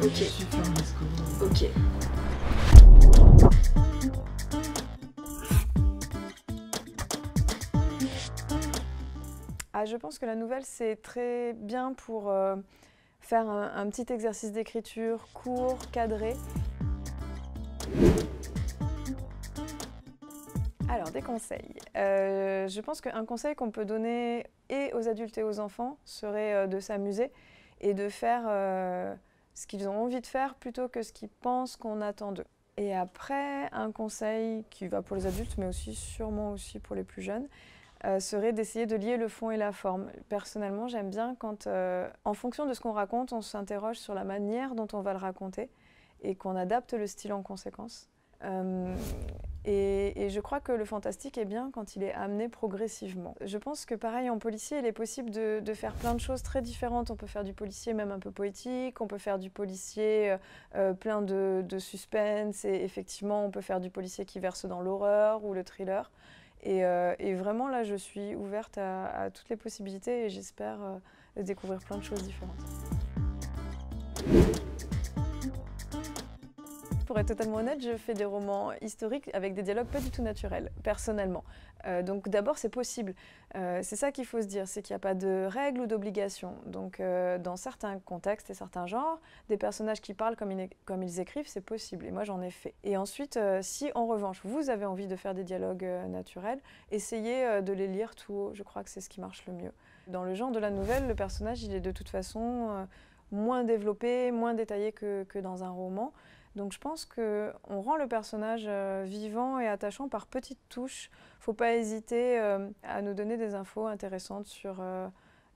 Ok. Super masculin. Ok. Ah, je pense que la nouvelle, c'est très bien pour faire un petit exercice d'écriture court, cadré. Alors, des conseils. Je pense qu'un conseil qu'on peut donner et aux adultes et aux enfants serait de s'amuser et de faire ce qu'ils ont envie de faire plutôt que ce qu'ils pensent qu'on attend d'eux. Et après, un conseil qui va pour les adultes, mais aussi sûrement aussi pour les plus jeunes, serait d'essayer de lier le fond et la forme. Personnellement, j'aime bien quand, en fonction de ce qu'on raconte, on s'interroge sur la manière dont on va le raconter et qu'on adapte le style en conséquence. Et je crois que le fantastique est bien quand il est amené progressivement. Je pense que pareil en policier, il est possible de faire plein de choses très différentes. On peut faire du policier même un peu poétique, on peut faire du policier plein de suspense, et effectivement on peut faire du policier qui verse dans l'horreur ou le thriller. Et vraiment là, je suis ouverte à toutes les possibilités et j'espère découvrir plein de choses différentes. Pour être totalement honnête, je fais des romans historiques avec des dialogues pas du tout naturels, personnellement. Donc d'abord, c'est possible. C'est ça qu'il faut se dire, c'est qu'il n'y a pas de règles ou d'obligations. Donc dans certains contextes et certains genres, des personnages qui parlent comme ils écrivent, c'est possible. Et moi, j'en ai fait. Et ensuite, si en revanche, vous avez envie de faire des dialogues naturels, essayez de les lire tout haut. Je crois que c'est ce qui marche le mieux. Dans le genre de la nouvelle, le personnage, il est de toute façon moins développé, moins détaillé que dans un roman. Donc je pense qu'on rend le personnage vivant et attachant par petites touches. Il ne faut pas hésiter à nous donner des infos intéressantes sur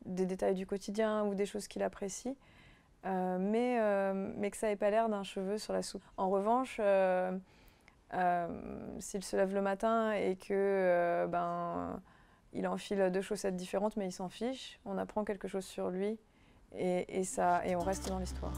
des détails du quotidien ou des choses qu'il apprécie, mais que ça n'ait pas l'air d'un cheveu sur la soupe. En revanche, s'il se lève le matin et que il enfile 2 chaussettes différentes mais il s'en fiche, on apprend quelque chose sur lui et on reste dans l'histoire.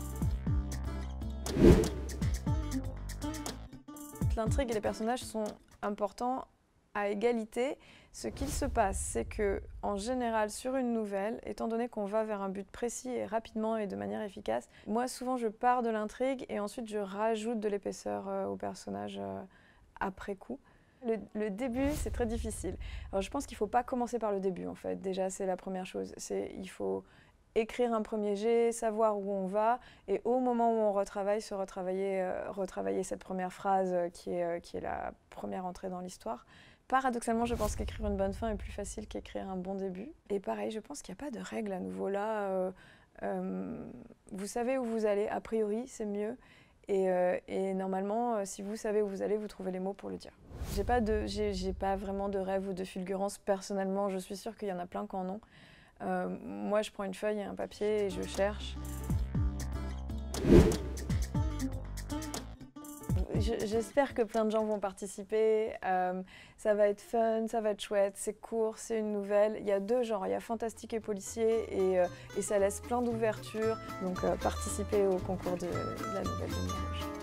L'intrigue et les personnages sont importants à égalité. Ce qu'il se passe, c'est que, en général, sur une nouvelle, étant donné qu'on va vers un but précis et rapidement et de manière efficace, moi, souvent, je pars de l'intrigue et ensuite, je rajoute de l'épaisseur aux personnages après coup. Le début, c'est très difficile. Alors, je pense qu'il ne faut pas commencer par le début, en fait. Déjà, c'est la première chose. Il faut écrire un premier jet, savoir où on va, et au moment où on retravaille, retravailler cette première phrase qui est la première entrée dans l'histoire. Paradoxalement, je pense qu'écrire une bonne fin est plus facile qu'écrire un bon début. Et pareil, je pense qu'il n'y a pas de règle à nouveau là. Vous savez où vous allez, a priori, c'est mieux. Et normalement, si vous savez où vous allez, vous trouvez les mots pour le dire. J'ai pas vraiment de rêve ou de fulgurance personnellement. Je suis sûre qu'il y en a plein qui en ont. Moi, je prends une feuille et un papier et je cherche. J'espère que plein de gens vont participer. Ça va être fun, ça va être chouette, c'est court, c'est une nouvelle. Il y a 2 genres, il y a fantastique et policier et ça laisse plein d'ouvertures. Donc participez au concours de la nouvelle de Lumière Rouge.